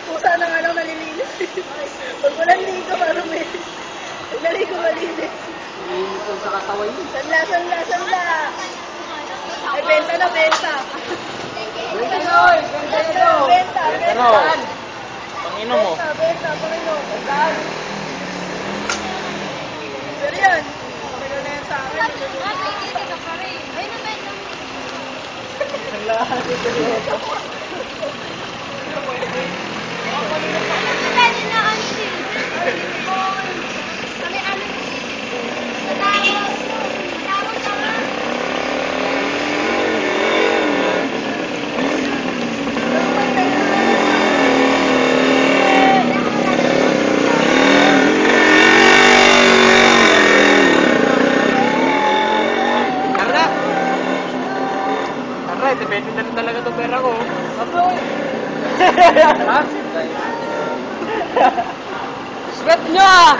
Pusa na nga lang nalilinis. Pag walang ligo, marumi. Pag naligo, malinis. Nalinis ko sa katawan yun. Sanla, sanla, sanla. Ay, benta na, benta. Benta na, oy! Benta na to! Benta, benta. Pangino mo. Benta, benta, Panginoon. Saan? Pero yan, pero na yan sa akin. Ang lahat ito dito. Aray, depende na rin talaga itong pera ko. Ano? Ha? Sweat nyo ah!